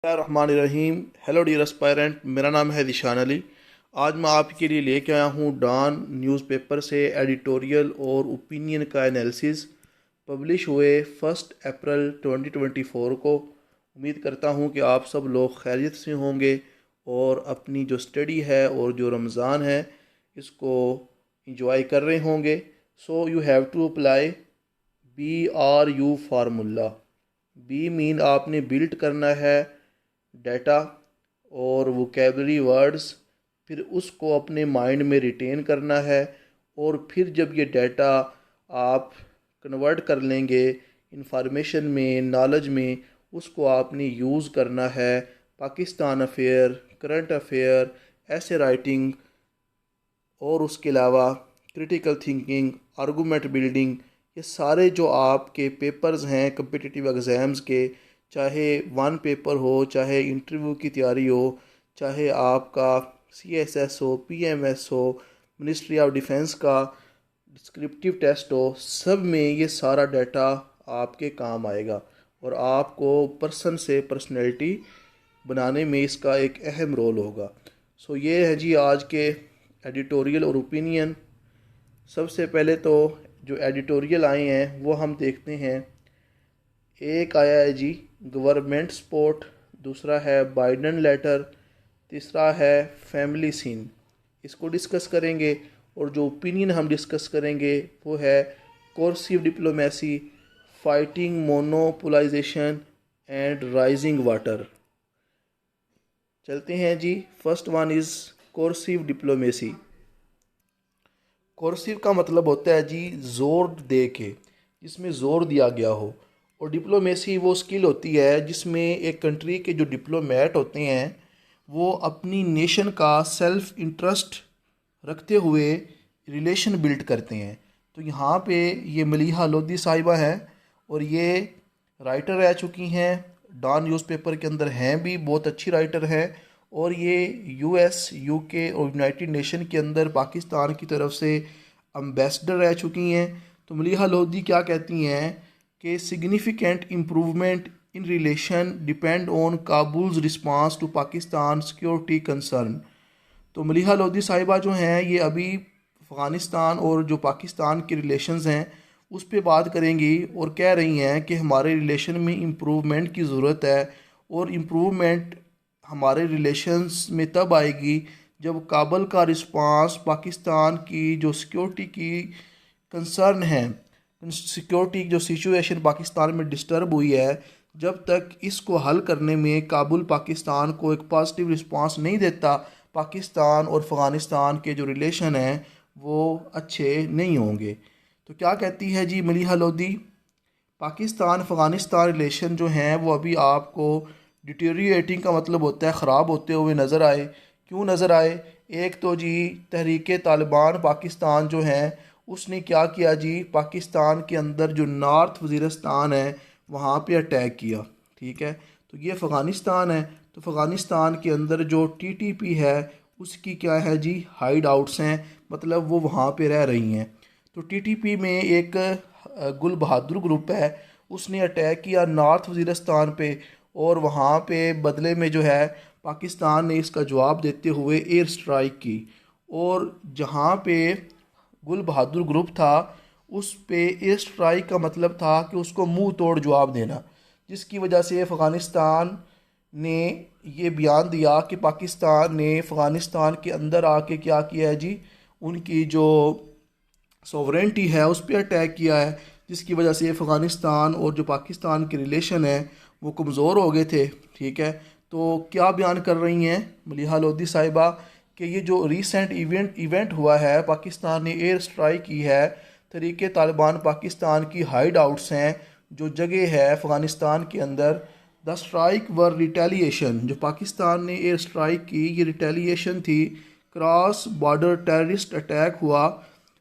रहीम। Hello dear aspirant, मेरा नाम है दिशान अली। आज मैं आपके लिए लेके आया हूँ डॉन न्यूज़पेपर से एडिटोरियल और ओपिनियन का एनालिसिस पब्लिश हुए 1 अप्रैल 2024 को। उम्मीद करता हूँ कि आप सब लोग खैरियत से होंगे और अपनी जो स्टडी है और जो रमज़ान है इसको इंजॉय कर रहे होंगे। So you have to apply BRU formula. B mean आपने बिल्ट करना है डाटा और वोकेबलरी वर्ड्स, फिर उसको अपने माइंड में रिटेन करना है और फिर जब ये डाटा आप कन्वर्ट कर लेंगे इंफॉर्मेशन में, नॉलेज में, उसको आपने यूज़ करना है पाकिस्तान अफेयर, करंट अफेयर, ऐसे राइटिंग और उसके अलावा क्रिटिकल थिंकिंग, आर्गूमेंट बिल्डिंग। ये सारे जो आपके पेपर्स हैं कम्पिटिटिव एग्ज़ाम्स के, चाहे वन पेपर हो, चाहे इंटरव्यू की तैयारी हो, चाहे आपका CSS हो, PMS हो, मिनिस्ट्री ऑफ डिफेंस का डिस्क्रिप्टिव टेस्ट हो, सब में ये सारा डाटा आपके काम आएगा और आपको पर्सन से पर्सनैलिटी बनाने में इसका एक अहम रोल होगा। सो ये है जी आज के एडिटोरियल और ओपिनियन। सबसे पहले तो जो एडिटोरियल आए हैं वो हम देखते हैं। एक आया है जी गवर्नमेंट सपोर्ट, दूसरा है बाइडन लेटर, तीसरा है फैमिली सीन। इसको डिस्कस करेंगे और जो ओपिनियन हम डिस्कस करेंगे वो है coercive diplomacy, fighting monopolisation and rising water. चलते हैं जी। First one is coercive diplomacy. Coercive का मतलब होता है जी ज़ोर दे के, जिसमें ज़ोर दिया गया हो। और डिप्लोमेसी वो स्किल होती है जिसमें एक कंट्री के जो डिप्लोमेट होते हैं वो अपनी नेशन का सेल्फ इंटरेस्ट रखते हुए रिलेशन बिल्ड करते हैं। तो यहाँ पे ये मलीहा लोधी साहिबा है और ये राइटर रह चुकी हैं, डॉन न्यूज़पेपर के अंदर हैं भी, बहुत अच्छी राइटर हैं। और ये US, UK और यूनाइटेड नेशन के अंदर पाकिस्तान की तरफ से अम्बेसडर रह चुकी हैं। तो मलीहा लोधी क्या कहती हैं कि significant improvement in relation depend on Kabul's response to Pakistan security concern. तो मलीहा लोधी साहिबा जो हैं ये अभी अफ़गानिस्तान और जो पाकिस्तान के रिलेशंस हैं उस पर बात करेंगी और कह रही हैं कि हमारे रिलेशन में इम्प्रूवमेंट की ज़रूरत है और इम्प्रूवमेंट हमारे रिलेशंस में तब आएगी जब काबुल का रिस्पांस पाकिस्तान की जो सिक्योरिटी की कंसर्न है, सिक्योरिटी जो सिचुएशन पाकिस्तान में डिस्टर्ब हुई है, जब तक इसको हल करने में काबुल पाकिस्तान को एक पॉजिटिव रिस्पांस नहीं देता, पाकिस्तान और अफ़गानिस्तान के जो रिलेशन हैं वो अच्छे नहीं होंगे। तो क्या कहती है जी मलीहा लोधी, पाकिस्तान अफ़गानिस्तान रिलेशन जो हैं वो अभी आपको डिटेरिएटिंग का मतलब होता है ख़राब होते हुए नज़र आए। क्यों नज़र आए? एक तो जी तहरीक तालिबान पाकिस्तान जो हैं उसने क्या किया जी, पाकिस्तान के अंदर जो नॉर्थ वज़ीरिस्तान है वहाँ पे अटैक किया। ठीक है, तो ये अफ़गानिस्तान है। तो अफ़गानिस्तान के अंदर जो TTP है उसकी क्या है जी, हाइड आउट्स हैं, मतलब वो वहाँ पे रह रही हैं। तो TTP में एक गुल बहादुर ग्रुप है, उसने अटैक किया नॉर्थ वज़ीरिस्तान पे और वहाँ पे बदले में जो है पाकिस्तान ने इसका जवाब देते हुए एयर स्ट्राइक की। और जहाँ पे गुल बहादुर ग्रुप था उस पे एयर स्ट्राइक का मतलब था कि उसको मुंह तोड़ जवाब देना, जिसकी वजह से अफ़गानिस्तान ने ये बयान दिया कि पाकिस्तान ने अफ़गानिस्तान के अंदर आके क्या किया है जी, उनकी जो सॉवरेंटी है उस पर अटैक किया है, जिसकी वजह से अफ़गानिस्तान और जो पाकिस्तान के रिलेशन है वो कमज़ोर हो गए थे। ठीक है, तो क्या बयान कर रही हैं मलीहा लोधी साहिबा कि ये जो रीसेंट इवेंट हुआ है, पाकिस्तान ने एयर स्ट्राइक की है, तहरीक तालिबान पाकिस्तान की हाइड आउट्स हैं जो जगह है अफ़गानिस्तान के अंदर, द स्ट्राइक वर रिटेलिएशन। जो पाकिस्तान ने एयर स्ट्राइक की ये रिटेलिएशन थी, क्रॉस बॉर्डर टेररिस्ट अटैक हुआ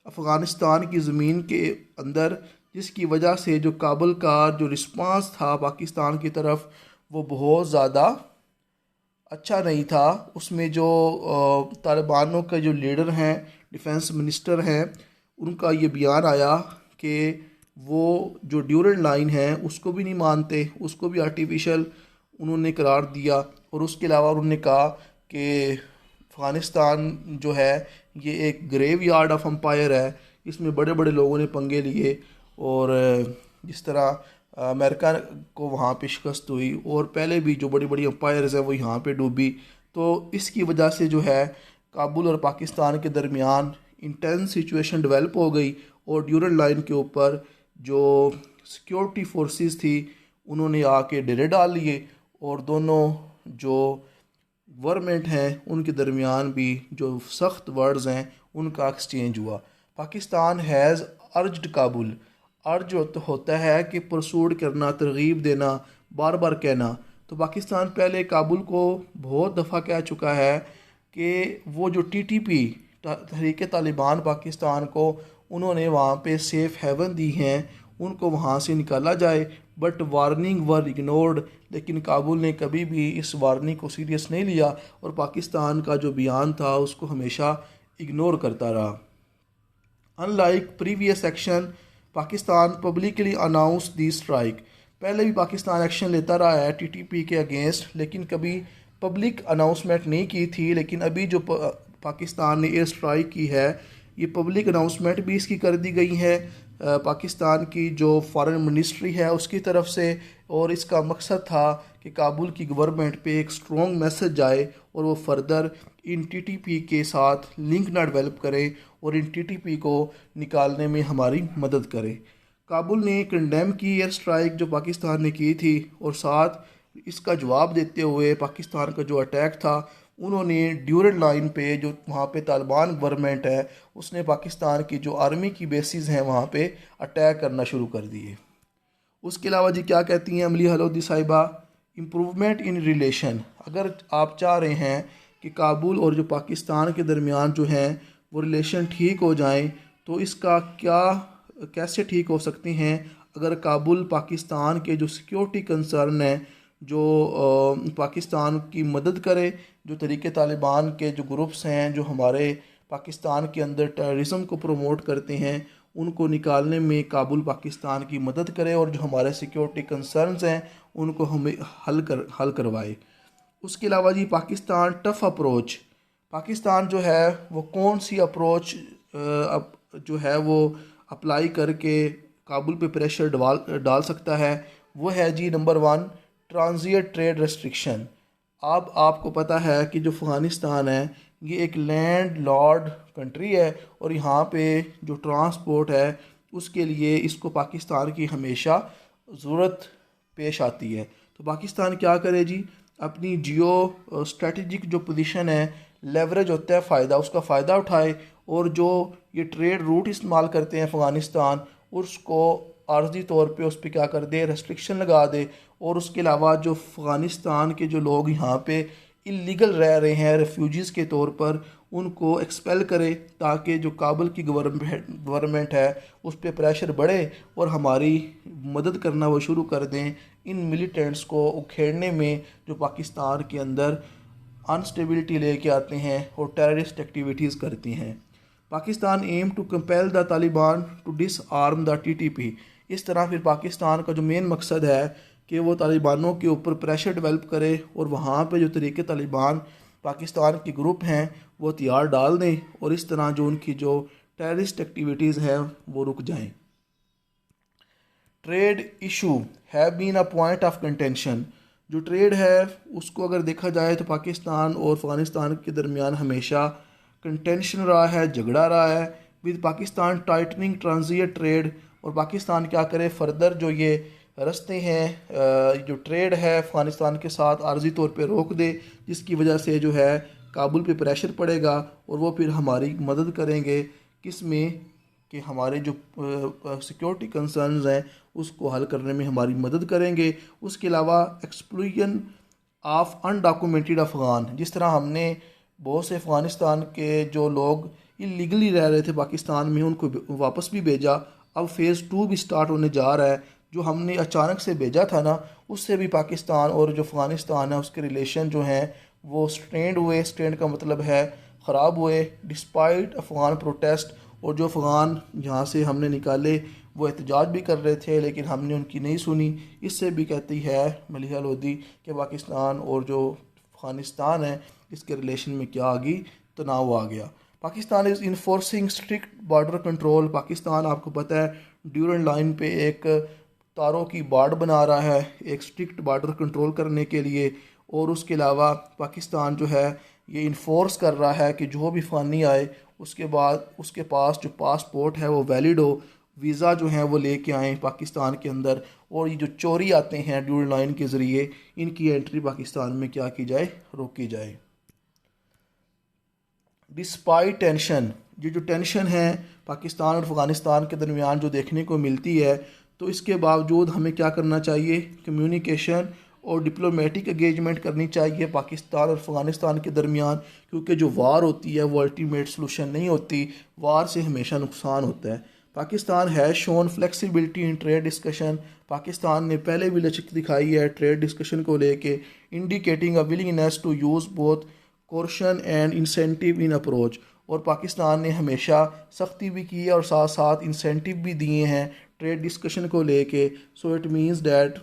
अफ़गानिस्तान की ज़मीन के अंदर, जिसकी वजह से जो काबुल का जो रिस्पांस था पाकिस्तान की तरफ वो बहुत ज़्यादा अच्छा नहीं था। उसमें जो तालिबानों के जो लीडर हैं, डिफेंस मिनिस्टर हैं, उनका ये बयान आया कि वो जो ड्यूरल लाइन है उसको भी नहीं मानते, उसको भी आर्टिफिशियल उन्होंने करार दिया। और उसके अलावा उन्होंने कहा कि अफ़गानिस्तान जो है ये एक ग्रेव यार्ड ऑफ एम्पायर है, इसमें बड़े बड़े लोगों ने पंगे लिए। और जिस तरह अमेरिका को वहाँ पे शिकस्त हुई और पहले भी जो बड़ी बड़ी एम्पायर्स हैं वो यहाँ पे डूबी। तो इसकी वजह से जो है काबुल और पाकिस्तान के दरमियान इंटेंस सिचुएशन डेवलप हो गई। और ड्यूरल लाइन के ऊपर जो सिक्योरिटी फोर्सेस थी उन्होंने आके डेरे डाल लिए और दोनों जो गवर्नमेंट हैं उनके दरमियान भी जो सख्त वर्ड्स हैं उनका एक्सचेंज हुआ। पाकिस्तान हैज़ अर्ज्ड काबुल, अर्ज होता है कि परसूड करना, तरगीब देना, बार बार कहना। तो पाकिस्तान पहले काबुल को बहुत दफ़ा कह चुका है कि वो जो टीटीपी तहरीक तालिबान पाकिस्तान को उन्होंने वहाँ पे सेफ़ हेवन दी हैं, उनको वहाँ से निकाला जाए। बट वार्निंग वर इग्नोर्ड, लेकिन काबुल ने कभी भी इस वार्निंग को सीरियस नहीं लिया और पाकिस्तान का जो बयान था उसको हमेशा इग्नोर करता रहा। Unlike previous action, Pakistan publicly announce the strike. पहले भी पाकिस्तान एक्शन लेता रहा है टीटीपी के अगेंस्ट, लेकिन कभी पब्लिक अनाउंसमेंट नहीं की थी। लेकिन अभी जो पाकिस्तान ने एयर स्ट्राइक की है, ये पब्लिक अनाउंसमेंट भी इसकी कर दी गई है पाकिस्तान की जो फॉरेन मिनिस्ट्री है उसकी तरफ से। और इसका मकसद था कि काबुल की गवर्नमेंट पे एक स्ट्रॉन्ग मैसेज जाए और वो फर्दर इन टीटीपी के साथ लिंक ना डेवलप करे और इन टीटीपी को निकालने में हमारी मदद करे। काबुल ने कंडेम की एयर स्ट्राइक जो पाकिस्तान ने की थी और साथ इसका जवाब देते हुए पाकिस्तान का जो अटैक था उन्होंने ड्यूरल लाइन पे जो वहाँ पे तालिबान गवर्नमेंट है उसने पाकिस्तान की जो आर्मी की बेसिस हैं वहाँ पे अटैक करना शुरू कर दिए। उसके अलावा जी क्या कहती हैं अमली हलोदी साहिबा, इम्प्रूवमेंट इन रिलेशन। अगर आप चाह रहे हैं कि काबुल और जो पाकिस्तान के दरमियान जो हैं वो रिलेशन ठीक हो जाएं, तो इसका कैसे ठीक हो सकते हैं अगर काबुल पाकिस्तान के जो सिक्योरिटी कंसर्न है जो पाकिस्तान की मदद करे, जो तरीके तालिबान के जो ग्रुप्स हैं जो हमारे पाकिस्तान के अंदर टेररिज्म को प्रमोट करते हैं उनको निकालने में काबुल पाकिस्तान की मदद करे और जो हमारे सिक्योरिटी कंसर्न्स हैं उनको हमें हल करवाए। उसके अलावा जी पाकिस्तान टफ़ अप्रोच, पाकिस्तान जो है वो कौन सी अप्रोच जो है वो अप्लाई करके काबुल पे प्रेशर डाल सकता है। वो है जी नंबर 1 ट्रांजिट ट्रेड रेस्ट्रिक्शन। अब आपको पता है कि जो अफ़गानिस्तान है ये एक लैंड लॉर्ड कंट्री है और यहाँ पे जो ट्रांसपोर्ट है उसके लिए इसको पाकिस्तान की हमेशा ज़रूरत पेश आती है। तो पाकिस्तान क्या करे जी, अपनी जियो स्ट्रेटजिक जो पोजीशन है, लेवरेज होता है फ़ायदा, उसका फ़ायदा उठाए और जो ये ट्रेड रूट इस्तेमाल करते हैं अफ़गानिस्तान उसको आर्जी तौर पे उस पर क्या कर दे, रेस्ट्रिक्शन लगा दे। और उसके अलावा जो अफ़गानिस्तान के जो लोग यहाँ पे इलीगल रह रहे हैं रेफ्यूजीज़ के तौर पर उनको एक्सपेल करे ताकि जो काबुल की गवर्नमेंट है उस पर प्रेशर बढ़े और हमारी मदद करना वो शुरू कर दें इन मिलिटेंट्स को उखेड़ने में जो पाकिस्तान के अंदर अनस्टेबिलिटी लेके आते हैं और टेररिस्ट एक्टिविटीज़ करती हैं। Pakistan aim to compel the Taliban to disarm the TTP. इस तरह फिर पाकिस्तान का जो मेन मकसद है कि वो तालिबानों के ऊपर प्रेशर डेवलप करे और वहाँ पे जो तरीके तालिबान पाकिस्तान के ग्रुप हैं वो हथियार डाल दें और इस तरह जो उनकी जो टेररिस्ट एक्टिविटीज़ हैं वो रुक जाएं। Trade issue have been a point of contention. जो ट्रेड है उसको अगर देखा जाए तो पाकिस्तान और अफ़गानिस्तान के दरमियान हमेशा कंटेंशन रहा है, झगड़ा रहा है with Pakistan tightening transit trade. और पाकिस्तान क्या करे, फर्दर जो ये रास्ते हैं जो ट्रेड है अफ़गानिस्तान के साथ आर्जी तौर पे रोक दे, जिसकी वजह से जो है काबुल पे प्रेशर पड़ेगा और वो फिर हमारी मदद करेंगे किस में कि हमारे जो सिक्योरिटी कंसर्न्स हैं उसको हल करने में हमारी मदद करेंगे। उसके अलावा एक्सप्लूजन ऑफ अनडॉक्यूमेंटेड अफ़गान, जिस तरह हमने बहुत से अफ़गानिस्तान के जो लोग इलीगली रह रहे थे पाकिस्तान में उनको वापस भी भेजा। अब फ़ेज़ 2 भी स्टार्ट होने जा रहा है। जो हमने अचानक से भेजा था ना उससे भी पाकिस्तान और जो अफ़गानिस्तान है उसके रिलेशन जो हैं वो स्ट्रेंड हुए। स्ट्रेंड का मतलब है ख़राब हुए डिस्पाइट अफ़गान प्रोटेस्ट। और जो अफ़गान यहाँ से हमने निकाले वो एहतजाज भी कर रहे थे लेकिन हमने उनकी नहीं सुनी। इससे भी कहती है मलिहा लोधी कि पाकिस्तान और जो अफ़गानिस्तान है इसके रिलेशन में क्या आ गई, तनाव आ गया। Pakistan is enforcing strict border control. Pakistan आपको पता है ड्यूरन लाइन पे एक तारों की बाड़ बना रहा है एक स्ट्रिक्ट बॉर्डर कंट्रोल करने के लिए। और उसके अलावा पाकिस्तान जो है ये इन्फोर्स कर रहा है कि जो भी फ़ानी आए उसके बाद उसके पास जो पासपोर्ट है वो वैलिड हो, वीज़ा जो है वो लेके आएँ पाकिस्तान के अंदर। और ये जो चोरी आते हैं ड्यूरन लाइन के ज़रिए इनकी एंट्री पाकिस्तान में क्या की जाए, रोकी जाए। डिस्पाइट टेंशन, ये जो टेंशन है पाकिस्तान और अफ़गानिस्तान के दरमियान जो देखने को मिलती है, तो इसके बावजूद हमें क्या करना चाहिए, कम्युनिकेशन और डिप्लोमेटिक एंगेजमेंट करनी चाहिए पाकिस्तान और अफ़गानिस्तान के दरमियान। क्योंकि जो वार होती है वो अल्टीमेट सलूशन नहीं होती, वार से हमेशा नुकसान होता है। पाकिस्तान है shown flexibility in trade discussion. Pakistan ने पहले भी लचक दिखाई है ट्रेड डिस्कशन को लेके, indicating a willingness to use both coercion and incentive in approach. और पाकिस्तान ने हमेशा सख्ती भी की है और साथ साथ इंसेंटिव भी दिए हैं ट्रेड डिस्कशन को लेके। सो इट मीन्स डैट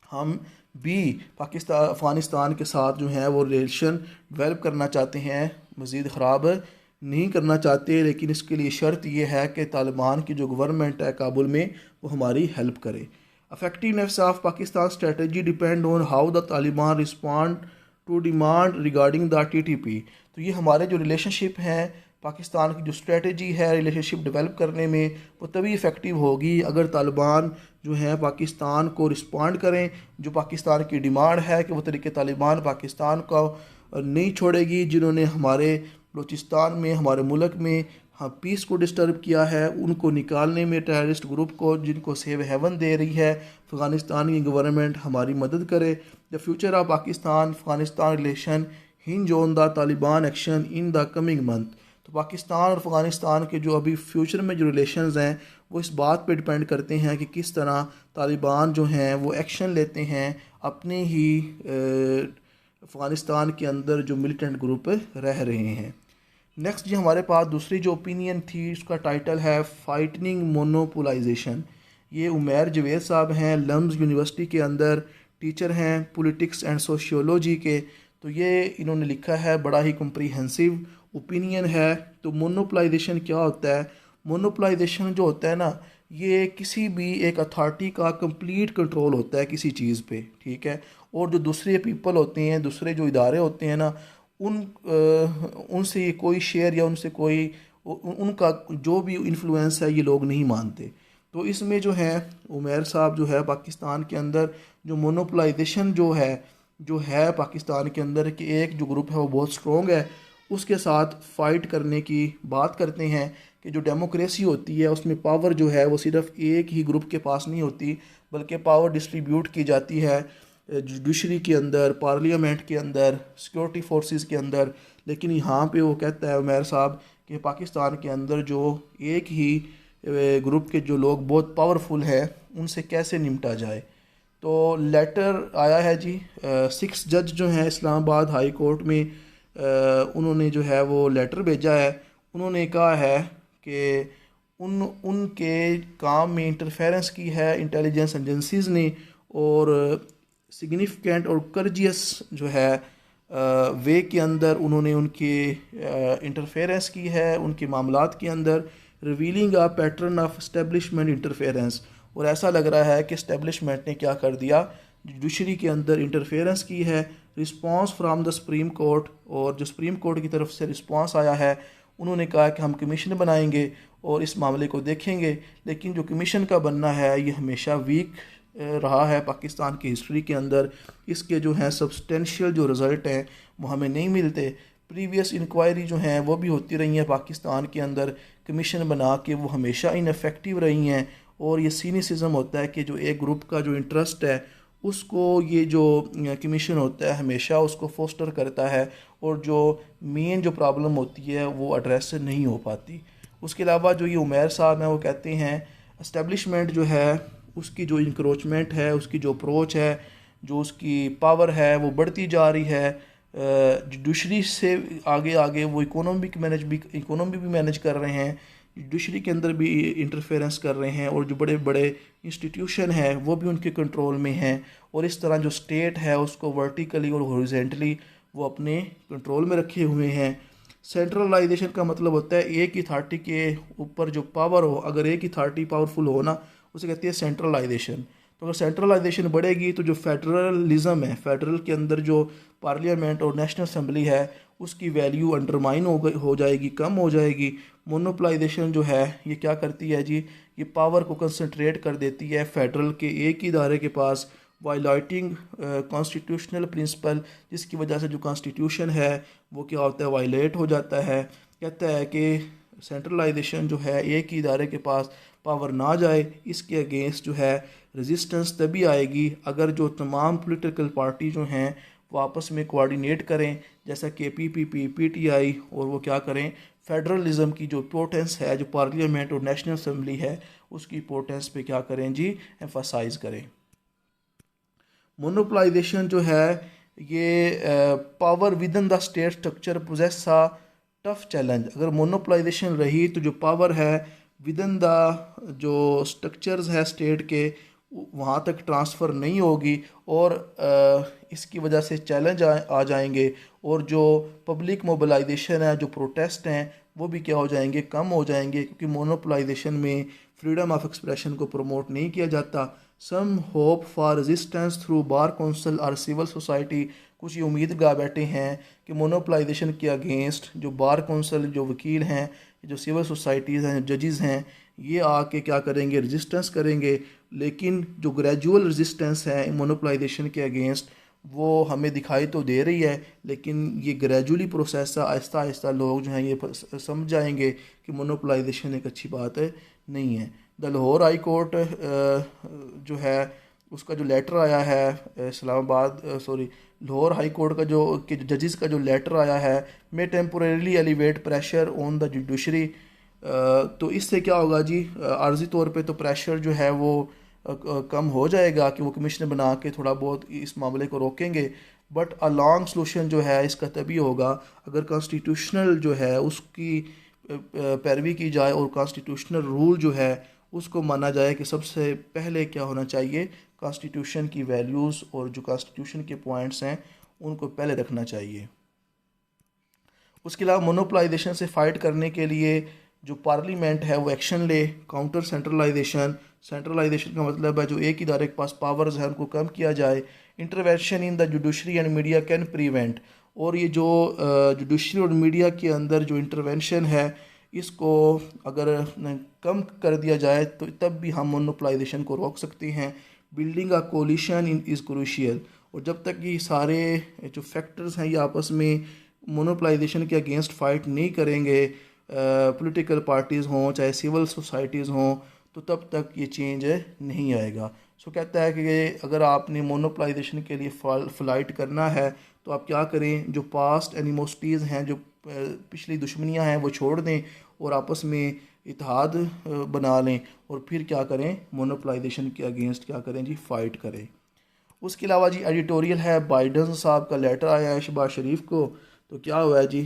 हम भी पाकिस्तान अफ़गानिस्तान के साथ जो है वो रिलेशन डेवलप करना चाहते हैं, मज़ीद ख़राब नहीं करना चाहते। लेकिन इसके लिए शर्त ये है कि तालिबान की जो गवर्नमेंट है काबुल में वो हमारी हेल्प करे। Effectiveness of Pakistan strategy depend on how the Taliban respond to demand regarding the TTP। तो ये हमारे जो रिलेशनशिप हैं, पाकिस्तान की जो स्ट्रेटजी है रिलेशनशिप डेवलप करने में, वो तभी इफ़ेक्टिव होगी अगर तालिबान जो है पाकिस्तान को रिस्पॉन्ड करें। जो पाकिस्तान की डिमांड है कि वो तरीके तालिबान पाकिस्तान को नहीं छोड़ेगी, जिन्होंने हमारे बलूचिस्तान में हमारे मुल्क में पीस को डिस्टर्ब किया है, उनको निकालने में टेररिस्ट ग्रुप को जिनको सेव हेवन दे रही है अफ़गानिस्तान की गवर्नमेंट, हमारी मदद करे। The future of Pakistan Afghanistan relation hinge on the Taliban action in the coming month. तो पाकिस्तान और अफ़गानिस्तान के जो अभी फ्यूचर में जो रिलेशंस हैं वो इस बात पे डिपेंड करते हैं कि किस तरह तालिबान जो हैं वो एक्शन लेते हैं अपने ही अफ़गानिस्तान के अंदर जो मिलिटेंट ग्रुप रह रहे हैं। नेक्स्ट जी हमारे पास दूसरी जो ओपिनियन थी उसका टाइटल है फाइटनिंग मोनोपोलाइजेशन। ये उमैर जवेद साहब हैं, लम्स यूनिवर्सिटी के अंदर टीचर हैं पॉलिटिक्स एंड सोशियोलॉजी के। तो ये इन्होंने लिखा है, बड़ा ही कम्प्रीहेंसिव ओपिनियन है। तो मोनोपोलाइजेशन क्या होता है? मोनोपोलाइजेशन जो होता है ना, ये किसी भी एक अथॉरिटी का कंप्लीट कंट्रोल होता है किसी चीज़ पे, ठीक है। और जो दूसरे पीपल होते हैं, दूसरे जो इदारे होते हैं ना, उनसे कोई शेयर या उनसे कोई उनका जो भी इन्फ्लुएंस है ये लोग नहीं मानते। तो इसमें जो है उमैर साहब जो है पाकिस्तान के अंदर जो मोनोपोलाइजेशन जो है पाकिस्तान के अंदर कि एक जो ग्रुप है वो बहुत स्ट्रॉन्ग है, उसके साथ फ़ाइट करने की बात करते हैं कि जो डेमोक्रेसी होती है उसमें पावर जो है वो सिर्फ एक ही ग्रुप के पास नहीं होती, बल्कि पावर डिस्ट्रीब्यूट की जाती है जुडिशरी के अंदर, पार्लियामेंट के अंदर, सिक्योरिटी फोर्सेस के अंदर। लेकिन यहाँ पे वो कहता है उमैर साहब कि पाकिस्तान के अंदर जो एक ही ग्रुप के जो लोग बहुत पावरफुल है उनसे कैसे निपटा जाए। तो लेटर आया है जी 6 जज जो हैं इस्लामाबाद हाई कोर्ट में, उन्होंने जो है वो लेटर भेजा है। उन्होंने कहा है कि उनके काम में इंटरफेरेंस की है इंटेलिजेंस एजेंसीज़ ने, और सिग्निफिकेंट और कर्जियस जो है वे के अंदर उन्होंने उनके इंटरफेरेंस की है उनके मामलात के अंदर, revealing a pattern of establishment interference. और ऐसा लग रहा है कि इस्टेब्लिशमेंट ने क्या कर दिया, जुडिशरी के अंदर इंटरफेरेंस की है। Response from the supreme court, और जो सुप्रीम कोर्ट की तरफ से रिस्पांस आया है उन्होंने कहा कि हम कमीशन बनाएंगे और इस मामले को देखेंगे। लेकिन जो कमीशन का बनना है ये हमेशा वीक रहा है पाकिस्तान की हिस्ट्री के अंदर। इसके जो हैं सब्सटेंशियल जो रिज़ल्ट हैं वो हमें नहीं मिलते। प्रीवियस इंक्वायरी जो हैं वो भी होती रही हैं पाकिस्तान के अंदर, कमीशन बना के वो हमेशा इनफेक्टिव रही हैं। और ये सीनिसिज्म होता है कि जो एक ग्रुप का जो इंटरेस्ट है उसको ये जो कमीशन होता है हमेशा उसको फोस्टर करता है, और जो मेन जो प्रॉब्लम होती है वो एड्रेस नहीं हो पाती। उसके अलावा जो ये उमैर साहब हैं वो कहते हैं एस्टेब्लिशमेंट जो है उसकी जो इंक्रोचमेंट है, उसकी जो अप्रोच है, जो उसकी पावर है वो बढ़ती जा रही है। जुडिशरी से आगे आगे वो इकोनॉमी भी मैनेज कर रहे हैं जुडिशरी के अंदर भी इंटरफेरेंस कर रहे हैं, और जो बड़े बड़े इंस्टीट्यूशन हैं वो भी उनके कंट्रोल में हैं, और इस तरह जो स्टेट है उसको वर्टिकली और हॉरिजॉन्टली वो अपने कंट्रोल में रखे हुए हैं। सेंट्रलाइजेशन का मतलब होता है एक ही अथॉरिटी के ऊपर जो पावर हो, अगर एक ही अथॉरिटी पावरफुल हो ना, उसे कहती है सेंट्रलाइजेशन। तो अगर सेंट्रलाइजेशन बढ़ेगी तो जो फेडरलिज्म है, फेडरल के अंदर जो पार्लियामेंट और नेशनल असम्बली है उसकी वैल्यू अंडरमाइन हो जाएगी, कम हो जाएगी। मोनोपलाइजेशन जो है ये क्या करती है जी, ये पावर को कंसंट्रेट कर देती है फेडरल के एक ही इदारे के पास, वायलाइटिंग कॉन्स्टिट्यूशनल प्रिंसिपल, जिसकी वजह से जो कॉन्स्टिट्यूशन है वो क्या होता है, वायलेट हो जाता है। कहता है कि सेंट्रलाइजेशन जो है एक ही इदारे के पास पावर ना जाए, इसके अगेंस्ट जो है रेजिस्टेंस तभी आएगी अगर जो तमाम पॉलिटिकल पार्टी जो हैं वो आपस में कोऑर्डिनेट करें, जैसा कि पीपीपी, पीटीआई, और वो क्या करें, फेडरलिज्म की जो इम्पोर्टेंस है, जो पार्लियामेंट और नेशनल असम्बली है उसकी इम्पोर्टेंस पे क्या करें जी, एम्फसाइज करें। मोनोपलाइजेशन जो है ये power within the state structure poses a tough challenge. अगर मोनोपलाइजेशन रही तो जो पावर है विद इन द जो स्ट्रक्चर्स है स्टेट के वहाँ तक ट्रांसफ़र नहीं होगी, और इसकी वजह से चैलेंज आ जाएंगे, और जो पब्लिक मोबिलाइजेशन है, जो प्रोटेस्ट हैं वो भी क्या हो जाएंगे, कम हो जाएंगे, क्योंकि मोनोपलाइजेशन में फ्रीडम ऑफ एक्सप्रेशन को प्रमोट नहीं किया जाता। Some hope for resistance through bar council और सिविल सोसाइटी। कुछ ये उम्मीद लगा बैठे हैं कि मोनोपलाइजेशन के अगेंस्ट जो बार काउंसिल, जो वकील हैं, जो सिविल सोसाइटीज़ हैं, जजेस हैं, ये आके क्या करेंगे, रेजिस्टेंस करेंगे। लेकिन जो ग्रेजुअल रेजिस्टेंस है मोनोपलाइजेशन के अगेंस्ट वो हमें दिखाई तो दे रही है, लेकिन ये ग्रेजुअली प्रोसेस है, आहिस्ता आहिस्ता लोग जो हैं ये समझ जाएंगे कि मोनोपलाइजेशन एक अच्छी बात है नहीं है। द लाहौर हाई कोर्ट जो है उसका जो लेटर आया है Islamabad sorry Lahore high court का जो कि जजेस का जो लेटर आया है, may temporarily elevate pressure on the judiciary. तो इससे क्या होगा जी, आर्जी तौर पे तो प्रेशर जो है वो कम हो जाएगा कि वो कमिश्नर बना के थोड़ा बहुत इस मामले को रोकेंगे। बट अ लॉन्ग सोल्यूशन जो है इसका तभी होगा अगर कॉन्स्टिट्यूशनल जो है उसकी पैरवी की जाए, और कॉन्स्टिट्यूशनल रूल जो है उसको माना जाए कि सबसे पहले क्या होना चाहिए, कॉन्स्टिट्यूशन की वैल्यूज़ और जो कॉन्स्टिट्यूशन के पॉइंट्स हैं उनको पहले रखना चाहिए। उसके अलावा मोनोपलाइजेशन से फ़ाइट करने के लिए जो पार्लियामेंट है वो एक्शन ले। काउंटर सेंट्रलाइजेशन, सेंट्रलाइजेशन का मतलब है जो एक इदारे के पास पावर्स हैं उनको कम किया जाए। Intervention in the judiciary and media can prevent, और ये जो जुडिशरी और मीडिया के अंदर जो इंटरवेंशन है इसको अगर कम कर दिया जाए तो तब भी हम मोनोपलाइजेशन को रोक सकते हैं। Building a collision in is crucial, और जब तक ये सारे जो फैक्टर्स हैं ये आपस में मोनोपलाइजेशन के अगेंस्ट फाइट नहीं करेंगे, पॉलिटिकल पार्टीज़ हों चाहे सिविल सोसाइटीज़ हों, तो तब तक ये चेंज नहीं आएगा। सो कहता है कि अगर आपने मोनोपलाइजेशन के लिए फ्लाइट करना है तो आप क्या करें, जो पास्ट एनिमोसिटीज़ हैं, जो पिछली दुश्मनियां हैं वो छोड़ दें और आपस में इत्तेहाद बना लें, और फिर क्या करें, मोनोपलाइजेशन के अगेंस्ट क्या करें जी, फ़ाइट करें। उसके अलावा जी एडिटोरियल है, बाइडन साहब का लेटर आया है शहबाज शरीफ को। तो क्या हुआ है जी,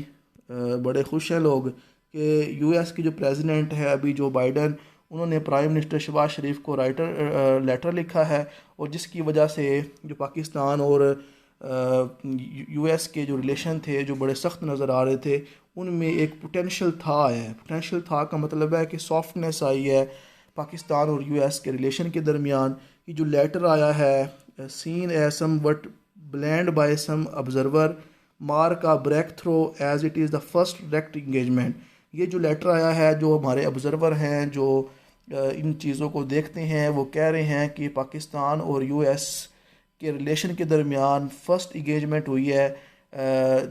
बड़े खुश हैं लोग कि यूएस की जो प्रेसिडेंट है अभी जो बाइडन, उन्होंने प्राइम मिनिस्टर शहबाज शरीफ को लेटर लिखा है, और जिसकी वजह से जो पाकिस्तान और यूएस के जो रिलेशन थे जो बड़े सख्त नज़र आ रहे थे उनमें एक पोटेंशियल था है। पोटेंशियल था का मतलब है कि सॉफ्टनेस आई है पाकिस्तान और यूएस के रिलेशन के दरमियान। ये जो लेटर आया है, seen as somewhat bland by some observer mark a breakthrough as it is the first direct engagement. ये जो लेटर आया है, जो हमारे ऑब्जर्वर हैं जो इन चीज़ों को देखते हैं, वो कह रहे हैं कि पाकिस्तान और यूएस के रिलेशन के दरमियान फ़र्स्ट इंगेजमेंट हुई है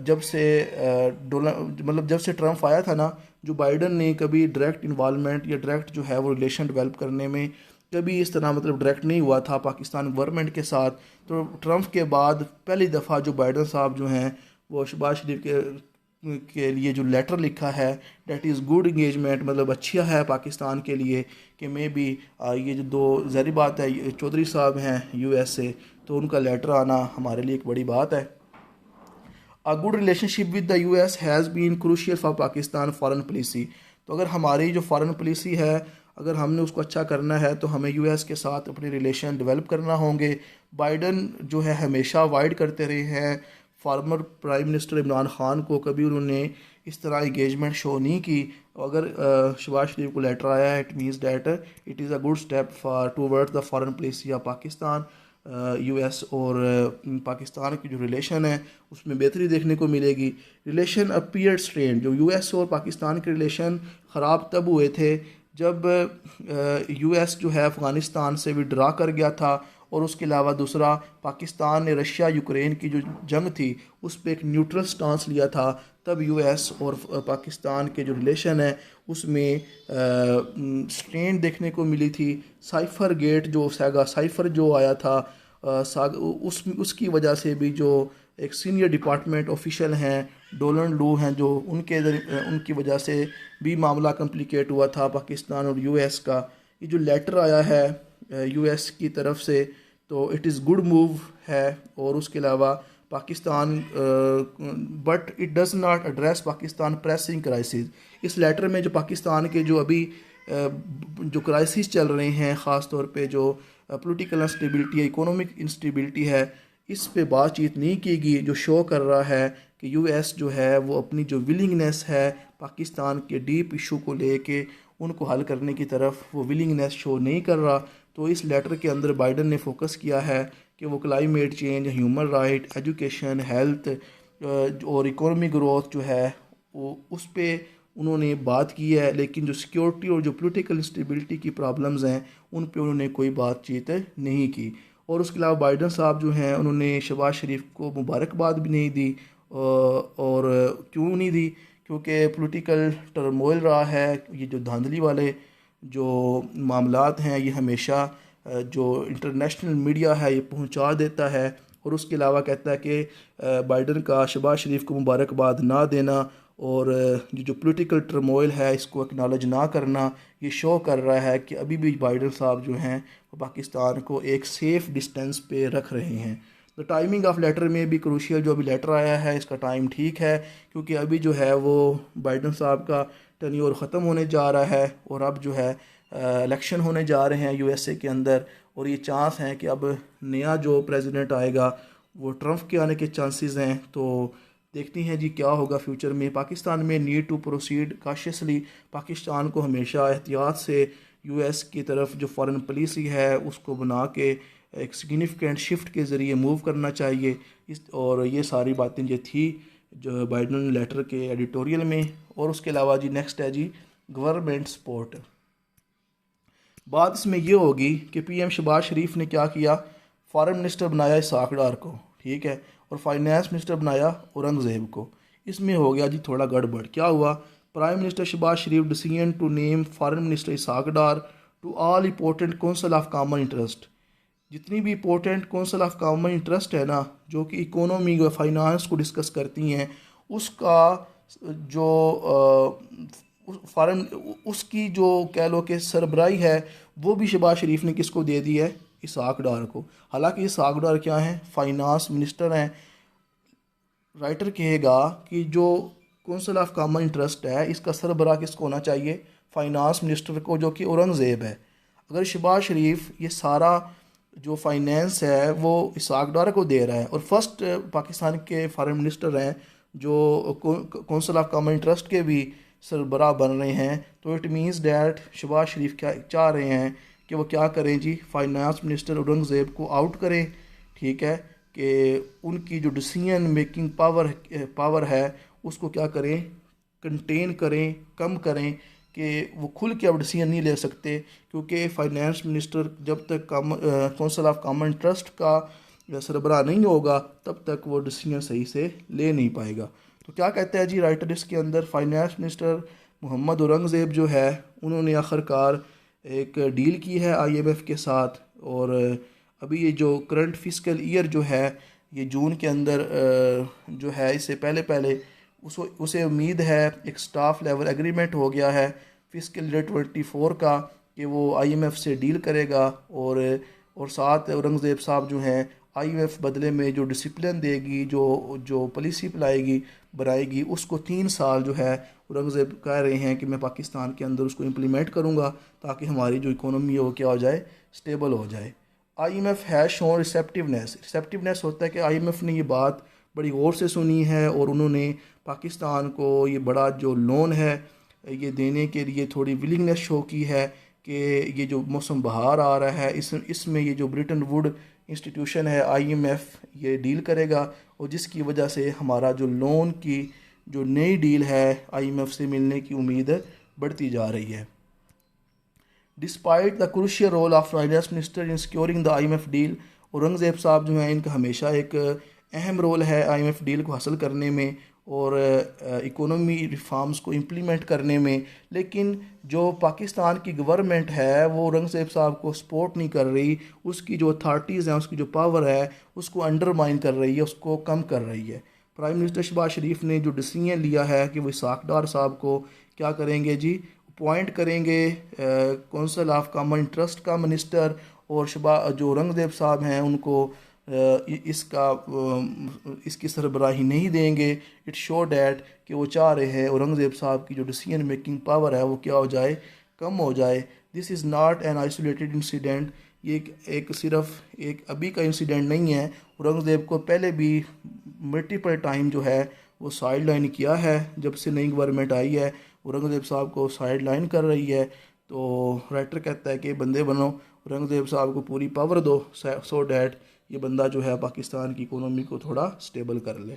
जब से मतलब जब से ट्रम्प आया था ना। जो बाइडन ने कभी डायरेक्ट इन्वॉल्वमेंट या डायरेक्ट जो है वो रिलेशन डेवलप करने में कभी इस तरह मतलब डायरेक्ट नहीं हुआ था पाकिस्तान गवर्नमेंट के साथ। तो ट्रम्प के बाद पहली दफ़ा जो बाइडन साहब जो हैं वो शहबाज शरीफ के लिए जो लेटर लिखा है, डेट इज़ गुड इंगेजमेंट, मतलब अच्छा है पाकिस्तान के लिए कि मे बी ये जो दो ज़ाहिर बात है चौधरी साहब हैं यूएस से, तो उनका लेटर आना हमारे लिए एक बड़ी बात है। A good relationship with the US has been crucial for Pakistan foreign policy. तो अगर हमारी जो फॉरेन पॉलिसी है, अगर हमने उसको अच्छा करना है तो हमें यूएस के साथ अपने रिलेशन डेवलप करना होंगे। बाइडन जो है हमेशा अवॉइड करते रहे हैं farmer prime minister Imran Khan को, कभी उन्होंने इस तरह इंगेजमेंट शो नहीं की। अगर शहबाज शरीफ को लेटर आया है, it means that it is a good step for towards the foreign policy of Pakistan. US और पाकिस्तान की जो रिलेशन है उसमें बेहतरी देखने को मिलेगी। रिलेशन अपीयर स्ट्रेन, जो यूएस और पाकिस्तान के रिलेशन ख़राब तब हुए थे जब यूएस जो है अफ़गानिस्तान से विड्रा कर गया था, और उसके अलावा दूसरा पाकिस्तान ने रशिया यूक्रेन की जो जंग थी उस पर एक न्यूट्रल स्टांस लिया था। तब यूएस और पाकिस्तान के जो रिलेशन है उसमें स्ट्रेन देखने को मिली थी। साइफर गेट जो सैगा साइफर जो आया था, उसकी वजह से भी जो एक सीनियर डिपार्टमेंट ऑफिशियल हैं डोलन लू हैं, जो उनकी वजह से भी मामला कम्प्लिकेट हुआ था पाकिस्तान और यूएस का। ये जो लेटर आया है यूएस की तरफ से तो इट इज़ गुड मूव है। और उसके अलावा Pakistan but it does not address Pakistan pressing crisis. इस लेटर में जो पाकिस्तान के जो अभी जो क्राइसिस चल रहे हैं, ख़ास तौर पे जो पॉलिटिकल इंस्टेबिलिटी है, इकोनॉमिक इंस्टेबिलिटी है, इस पे बातचीत नहीं की गई, जो शो कर रहा है कि यूएस जो है वो अपनी जो विलिंगनेस है पाकिस्तान के डीप इशू को लेके उनको हल करने की तरफ वो विलिंगनेस शो नहीं कर रहा। तो इस लेटर के अंदर बाइडन ने फोकस किया है कि वो climate change, human right, education, health और इकोनॉमिक ग्रोथ जो है वो उस पर उन्होंने बात की है। लेकिन जो सिक्योरिटी और जो पॉलिटिकल इंस्टेबिलिटी की प्रॉब्लम्स हैं उन पे उन्होंने कोई बातचीत नहीं की। और उसके अलावा बाइडन साहब जो हैं उन्होंने शहबाज शरीफ को मुबारकबाद भी नहीं दी। और क्यों नहीं दी? क्योंकि पॉलिटिकल टर्मोइल रहा है। ये जो धांधली वाले जो मामलात हैं ये हमेशा जो इंटरनेशनल मीडिया है ये पहुंचा देता है। और उसके अलावा कहता है कि बाइडन का शहबाज शरीफ को मुबारकबाद ना देना और जो पॉलिटिकल टर्मोइल है इसको एक्नॉलेज ना करना, ये शो कर रहा है कि अभी भी बाइडन साहब जो हैं वो पाकिस्तान को एक सेफ़ डिस्टेंस पे रख रहे हैं। तो टाइमिंग ऑफ लेटर में भी क्रूशियल जो अभी लेटर आया है इसका टाइम ठीक है, क्योंकि अभी जो है वो बाइडन साहब का टेन्योर ख़त्म होने जा रहा है और अब जो है इलेक्शन होने जा रहे हैं यूएसए के अंदर। और ये चांस हैं कि अब नया जो प्रेसिडेंट आएगा वो ट्रम्प के आने के चांसेस हैं। तो देखती हैं जी क्या होगा फ्यूचर में। पाकिस्तान में नीड टू प्रोसीड काशियसली, पाकिस्तान को हमेशा एहतियात से यूएस की तरफ जो फॉरेन पॉलिसी है उसको बना के एक सिग्निफिकेंट शिफ्ट के ज़रिए मूव करना चाहिए। और ये सारी बातें जो थी जो बाइडन लेटर के एडिटोरियल में। और उसके अलावा जी नेक्स्ट है जी गवर्नमेंट सपोर्ट। बात इसमें ये होगी कि पीएम शहबाज शरीफ ने क्या किया, फॉरेन मिनिस्टर बनाया इसहाक डार को, ठीक है, और फाइनेंस मिनिस्टर बनाया औरंगज़ेब को। इसमें हो गया जी थोड़ा गड़बड़। क्या हुआ? Prime minister Shehbaz Sharif decision to name foreign minister Ishaq Dar to all important council of common interest. जितनी भी important council of common interest है ना, जो कि इकोनॉमी व फाइनेंस को डिस्कस करती हैं, उसका जो फॉरेन उसकी जो कह लो कि सरबराही है वो भी शहबाज शरीफ ने किसको दे दी है? इसहाक डार को। हालांकि इसहाक डार क्या हैं? फाइनेंस मिनिस्टर हैं। राइटर कहेगा कि जो काउंसिल ऑफ कॉमन इंटरेस्ट है इसका सरबराह किसको होना चाहिए? फाइनेंस मिनिस्टर को, जो कि औरंगज़ेब है। अगर शहबाज शरीफ ये सारा जो फाइनेंस है वो इसहाक डार को दे रहा है और फर्स्ट पाकिस्तान के फॉरेन मिनिस्टर हैं जो काउंसिल ऑफ कॉमन इंटरेस्ट के भी सरबराह बन रहे हैं, तो इट मीन्स डैट शहबाज शरीफ क्या चाह रहे हैं कि वो क्या करें जी, फाइनेंस मिनिस्टर औरंगज़ेब को आउट करें, ठीक है, कि उनकी जो डिसीजन मेकिंग पावर है उसको क्या करें, कंटेन करें, कम करें, कि वो खुल के अब डिसीजन नहीं ले सकते। क्योंकि फाइनेंस मिनिस्टर जब तक काउंसिल ऑफ कॉमन ट्रस्ट का सरबराह नहीं होगा तब तक वो डिसीजन सही से ले नहीं पाएगा। तो क्या कहते हैं जी राइटर इसके अंदर, फाइनेंस मिनिस्टर मोहम्मद औरंगज़ेब जो है उन्होंने आखिरकार एक डील की है आईएमएफ के साथ। और अभी ये जो करंट फिस्कल ईयर जो है ये जून के अंदर जो है इससे पहले पहले उसे उम्मीद है एक स्टाफ लेवल एग्रीमेंट हो गया है फिस्कल ईयर 24 का कि वो आईएमएफ से डील करेगा। और साथ औरंगज़ेब साहब जो हैं आईएमएफ बदले में जो डिसिप्लिन देगी, जो पॉलिसी पिलाएगी बनाएगी उसको 3 साल जो है औरंगज़ेब कह रहे हैं कि मैं पाकिस्तान के अंदर उसको इम्प्लीमेंट करूँगा ताकि हमारी जो इकोनॉमी है वो क्या हो जाए, स्टेबल हो जाए। IMF हैज़ शोन रिसेप्टिवनेस होता है कि IMF ने ये बात बड़ी गौर से सुनी है और उन्होंने पाकिस्तान को ये बड़ा जो लोन है ये देने के लिए थोड़ी विलिंगनेस शो की है कि ये जो मौसम बहार आ रहा है इसमें ये जो ब्रिटन वुड इंस्टीट्यूशन है IMF ये डील करेगा और जिसकी वजह से हमारा जो लोन की जो नई डील है IMF से मिलने की उम्मीद बढ़ती जा रही है। Despite the crucial role of finance minister in securing the IMF deal, Aurangzeb साहब जो हैं इनका हमेशा एक अहम रोल है IMF डील को हासिल करने में और इकोनॉमी रिफॉर्म्स को इम्प्लीमेंट करने में, लेकिन जो पाकिस्तान की गवर्नमेंट है वो औरंगज़ेब साहब को सपोर्ट नहीं कर रही, उसकी जो अथॉरिटीज़ हैं उसकी जो पावर है उसको अंडरमाइन कर रही है, उसको कम कर रही है। प्राइम मिनिस्टर शहबाज शरीफ ने जो डिसीजन लिया है कि वो इसहाक डार साहब को क्या करेंगे जी, अपॉइंट करेंगे कौंसिल ऑफ कॉमन इंटरेस्ट का मिनिस्टर, और जो औरंगज़ेब साहब हैं उनको इसकी सरबराही नहीं देंगे। इट शो डैट कि वो चाह रहे हैं औरंगज़ेब साहब की जो डिसीजन मेकिंग पावर है वो क्या हो जाए, कम हो जाए। This is not an isolated incident, ये एक सिर्फ एक अभी का इंसिडेंट नहीं है। औरंगज़ेब को पहले भी मल्टीपल टाइम जो है वो साइड लाइन किया है, जब से नई गवर्नमेंट आई है औरंगज़ेब साहब को साइड लाइन कर रही है। तो राइटर कहता है कि बंदे बनो, औरंगज़ेब साहब को पूरी पावर दो सो डैट ये बंदा जो है पाकिस्तान की इकोनॉमी को थोड़ा स्टेबल कर ले।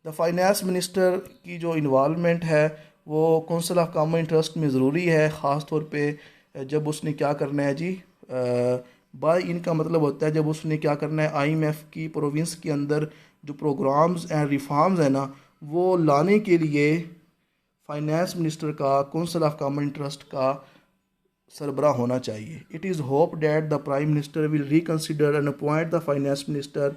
द फाइनेंस मिनिस्टर की जो इन्वॉल्वमेंट है वो कौंसिल ऑफ कॉमन इंटरेस्ट में ज़रूरी है, ख़ास तौर पे जब उसने क्या करना है जी, बाय इनका मतलब होता है जब उसने क्या करना है IMF की प्रोविंस के अंदर जो प्रोग्राम्स एंड रिफॉर्म्स हैं ना वो लाने के लिए फाइनेंस मिनिस्टर का कौंसिल ऑफ कॉमन इंटरेस्ट का सरबराह होना चाहिए। It is hope that the prime minister will reconsider and appoint the finance minister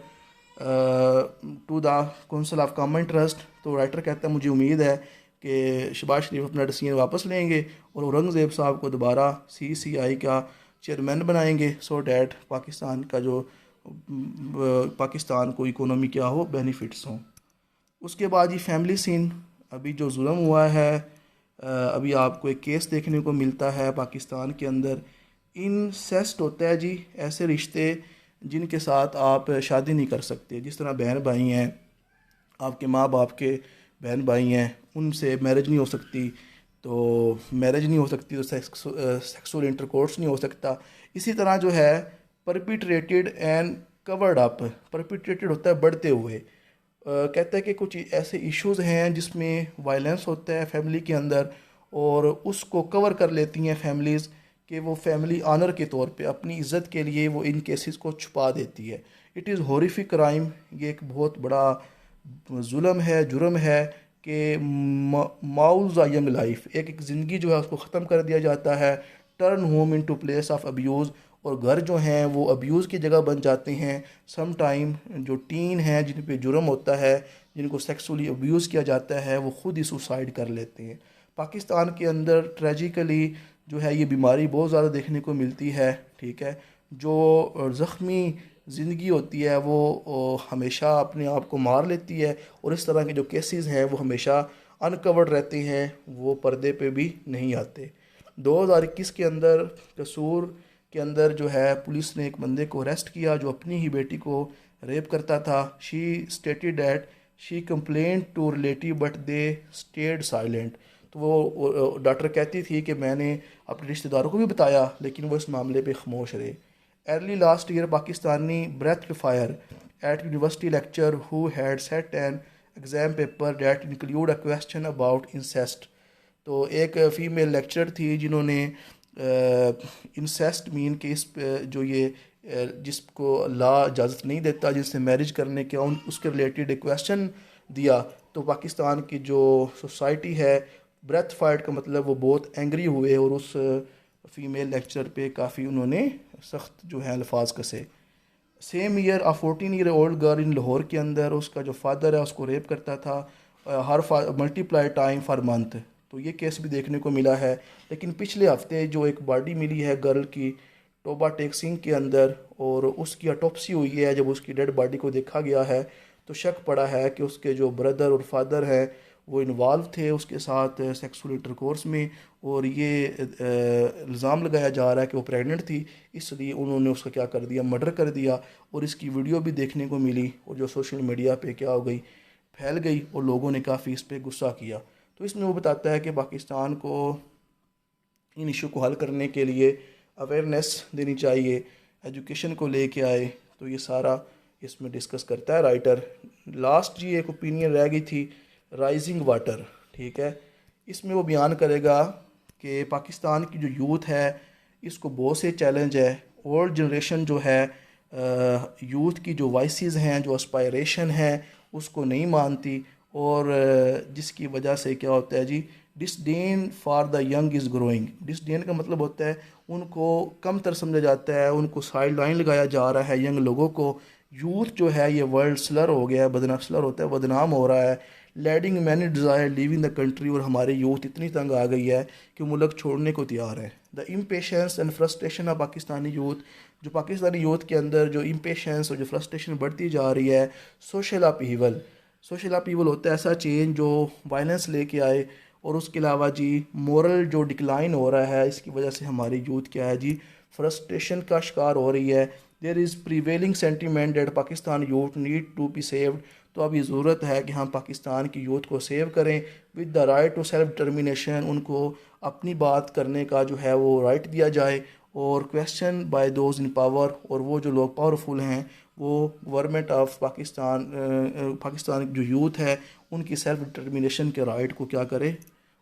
to the council of common interest. तो राइटर कहता है मुझे उम्मीद है कि शहबाज शरीफ अपना डिसीजन वापस लेंगे और औरंगज़ेब साहब को दोबारा CCI का चेयरमैन बनाएंगे सो डैट पाकिस्तान का जो पाकिस्तान को इकोनॉमी क्या हो, बेनिफिट्स हों। उसके बाद ये फैमिली सीन, अभी जो जुल्म हुआ है अभी आपको एक केस देखने को मिलता है पाकिस्तान के अंदर। इंसेस्ट होता है जी, ऐसे रिश्ते जिनके साथ आप शादी नहीं कर सकते, जिस तरह बहन भाई हैं, आपके माँ बाप के बहन भाई हैं, उनसे मैरिज नहीं हो सकती, तो मैरिज नहीं हो सकती तो सेक्सुअल इंटरकोर्स नहीं हो सकता। इसी तरह जो है परपिट्रेटेड एंड कवर्ड अप, परपिट्रेटेड होता है बढ़ते हुए, कहता है कि कुछ ऐसे इश्यूज़ हैं जिसमें वायलेंस होता है फैमिली के अंदर और उसको कवर कर लेती हैं फैमिलीज़ कि वो फैमिली ऑनर के तौर पे अपनी इज़्ज़त के लिए वो इन केसेस को छुपा देती है। इट इज़ हॉरिफिक क्राइम, ये एक बहुत बड़ा जुल्म है, जुर्म है कि माउज आ यंग लाइफ, एक ज़िंदगी जो है उसको ख़त्म कर दिया जाता है। Turn home into place of abuse, और घर जो हैं वो अब्यूज़ की जगह बन जाते हैं। सम टाइम जो टीन हैं जिन पे जुर्म होता है, जिनको सेक्सुअली अब्यूज़ किया जाता है, वो ख़ुद ही सुसाइड कर लेते हैं। पाकिस्तान के अंदर ट्रेजिकली जो है ये बीमारी बहुत ज़्यादा देखने को मिलती है, ठीक है। जो ज़ख्मी ज़िंदगी होती है वो हमेशा अपने आप को मार लेती है और इस तरह के जो केसेस हैं वो हमेशा अनकवर्ड रहते हैं, वो पर्दे पे भी नहीं आते। 2021 के अंदर कसूर के अंदर जो है पुलिस ने एक बंदे को अरेस्ट किया जो अपनी ही बेटी को रेप करता था। She stated that she complaint to relative but they stayed silent. तो वो डॉक्टर कहती थी कि मैंने अपने रिश्तेदारों को भी बताया लेकिन वो इस मामले पे खामोश रहे। Early last year Pakistani breath fire at university lecture who had set an exam paper that include a question about incest. तो एक फ़ीमेल लेक्चरर थी जिन्होंने इंसेस्ट मीन के इस जो ये जिसको लॉ इजाज़त नहीं देता जिससे मैरिज करने के उसके रिलेटेड एक क्वेश्चन दिया। तो पाकिस्तान की जो सोसाइटी है, ब्रेथ फाइट का मतलब वो बहुत एंग्री हुए और उस फीमेल लेक्चर पे काफ़ी उन्होंने सख्त जो है अल्फाज कसे। Same year a 14-year-old girl in Lahore के अंदर उसका जो फादर है उसको रेप करता था हर मल्टीप्लाई टाइम फॉर मंथ। तो ये केस भी देखने को मिला है। लेकिन पिछले हफ्ते जो एक बॉडी मिली है गर्ल की टोबा टेक सिंह के अंदर और उसकी ऑटोप्सी हुई है, जब उसकी डेड बॉडी को देखा गया है तो शक पड़ा है कि उसके जो ब्रदर और फादर हैं वो इन्वॉल्व थे उसके साथ सेक्सुअल इंटरकोर्स में, और ये इल्ज़ाम लगाया जा रहा है कि वो प्रेग्नेंट थी, इसलिए उन्होंने उसका क्या कर दिया, मर्डर कर दिया। और इसकी वीडियो भी देखने को मिली और जो सोशल मीडिया पे क्या हो गई, फैल गई, और लोगों ने काफ़ी इस पर गुस्सा किया। तो इसमें वो बताता है कि पाकिस्तान को इन इशू को हल करने के लिए अवेयरनेस देनी चाहिए, एजुकेशन को लेके आए, तो ये सारा इसमें डिस्कस करता है राइटर। लास्ट जी एक ओपिनियन रह गई थी, राइजिंग वाटर, ठीक है। इसमें वो बयान करेगा कि पाकिस्तान की जो यूथ है इसको बहुत से चैलेंज है। ओल्ड जनरेशन जो है यूथ की जो वॉइसेस हैं, जो एस्पायरेशन है, उसको नहीं मानती, और जिसकी वजह से क्या होता है जी, disdain for the young is growing. Disdain का मतलब होता है उनको कम तर समझा जाता है, उनको साइड लाइन लगाया जा रहा है यंग लोगों को। यूथ जो है ये वर्ल्ड स्लर हो गया है, बदनाम स्लर होता है, बदनाम हो रहा है। Leading many desire leaving the country, और हमारी यूथ इतनी तंग आ गई है कि मुल्क छोड़ने को तैयार है। The impatience and frustration of Pakistani youth, जो पाकिस्तानी यूथ के अंदर जो इम्पेशंस और जो फ्रस्ट्रेशन बढ़ती जा रही है। सोशल अपहीवल, सोशल अपहीवल होता है ऐसा चेंज जो वायलेंस लेके आए, और उसके अलावा जी मोरल जो डिक्लाइन हो रहा है, इसकी वजह से हमारी यूथ क्या है जी, फ्रस्ट्रेशन का शिकार हो रही है। There is prevailing sentiment that Pakistan youth need to be saved. तो अब ये ज़रूरत है कि हम पाकिस्तान की यूथ को सेव करें with the right to self determination. उनको अपनी बात करने का जो है वो राइट दिया जाए, और question by those in power, और वो जो लोग पावरफुल हैं वो गवर्नमेंट ऑफ पाकिस्तान, पाकिस्तान जो यूथ है उनकी सेल्फ डिटर्मिनेशन के राइट को क्या करे,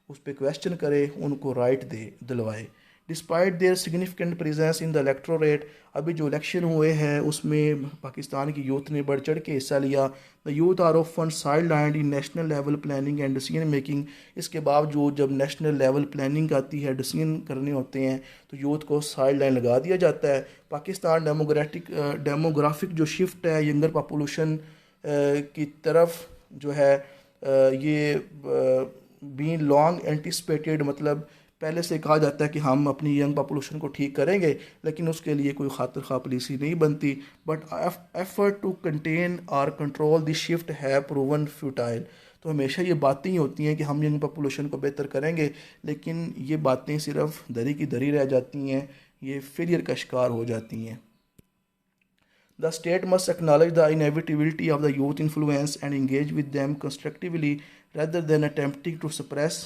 उस पर क्वेश्चन करे, उनको राइट दे दिलवाए। Despite their significant presence in the electorate, अभी जो इलेक्शन हुए हैं उसमें पाकिस्तान की यूथ ने बढ़ चढ़ के हिस्सा लिया। The youth are often sidelined in national level planning and decision making. इसके बावजूद जब नेशनल लेवल प्लानिंग आती है, डिसीजन करने होते हैं, तो यूथ को साइड लाइन लगा दिया जाता है। पाकिस्तान डेमोग्राफिक जो शिफ्ट है यंगर पॉपुलेशन की तरफ जो है, ये बी लॉन्ग एंटिसिपेटेड, मतलब पहले से कहा जाता है कि हम अपनी यंग पॉपुलेशन को ठीक करेंगे, लेकिन उसके लिए कोई खातिर खा पॉलिसी नहीं बनती। बट एफर्ट टू कंटेन और कंट्रोल दिस शिफ्ट है प्रूवन फ्यूटाइल। तो हमेशा ये बातें ही होती हैं कि हम यंग पॉपुलेशन को बेहतर करेंगे, लेकिन ये बातें सिर्फ दरी की दरी रह जाती हैं, ये फेलियर का शिकार हो जाती हैं। The state must acknowledge the inevitability of the youth influence and engage with them constructively rather than attempting to suppress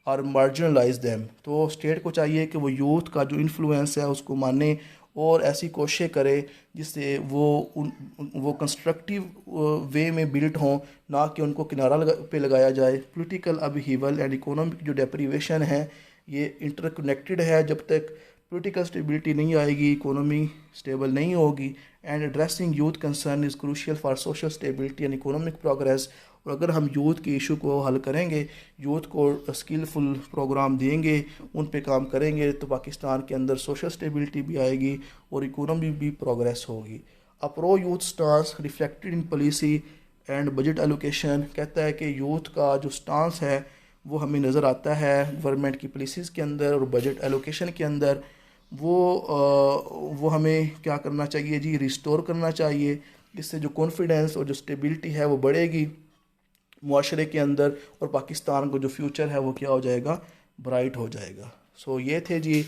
और मार्जिनलाइज दैम। तो स्टेट को चाहिए कि वो यूथ का जो इन्फ्लुएंस है उसको माने, और ऐसी कोशिशें करे जिससे वो कंस्ट्रक्टिव वे में बिल्ट हों, ना कि उनको किनारा पे लगाया जाए। पॉलिटिकल अपहीवल एंड इकोनॉमिक जो डेप्रीवेशन है ये इंटरकनेक्टेड है। जब तक पॉलिटिकल स्टेबिलिटी नहीं आएगी, इकोनॉमी स्टेबल नहीं होगी। And addressing youth concern is crucial for social stability and economic progress. और अगर हम यूथ के इशू को हल करेंगे, यूथ को स्किलफुल प्रोग्राम देंगे, उन पे काम करेंगे, तो पाकिस्तान के अंदर सोशल स्टेबिलिटी भी आएगी और इकोनॉमी भी प्रोग्रेस होगी। A pro youth stance reflected in policy and budget allocation, कहता है कि यूथ का जो स्टांस है वो हमें नज़र आता है गवर्नमेंट की पॉलिसीज़ के अंदर और बजट एलोकेशन के अंदर। वो हमें क्या करना चाहिए जी, रिस्टोर करना चाहिए। इससे जो कॉन्फिडेंस और जो स्टेबिलिटी है वो बढ़ेगी मुआशरे के अंदर, और पाकिस्तान को जो फ्यूचर है वो क्या हो जाएगा, ब्राइट हो जाएगा। सो ये थे जी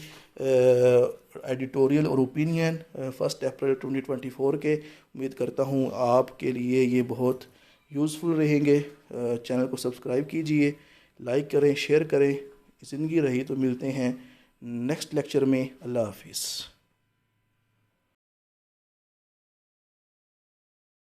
एडिटोरियल और ओपिनियन 1 अप्रैल 2024 के। उम्मीद करता हूँ आपके लिए ये बहुत यूज़फुल रहेंगे। चैनल को सब्सक्राइब कीजिए, लाइक करें, शेयर करें। ज़िंदगी रही तो मिलते हैं नेक्स्ट लेक्चर में। अल्लाह हाफिज़।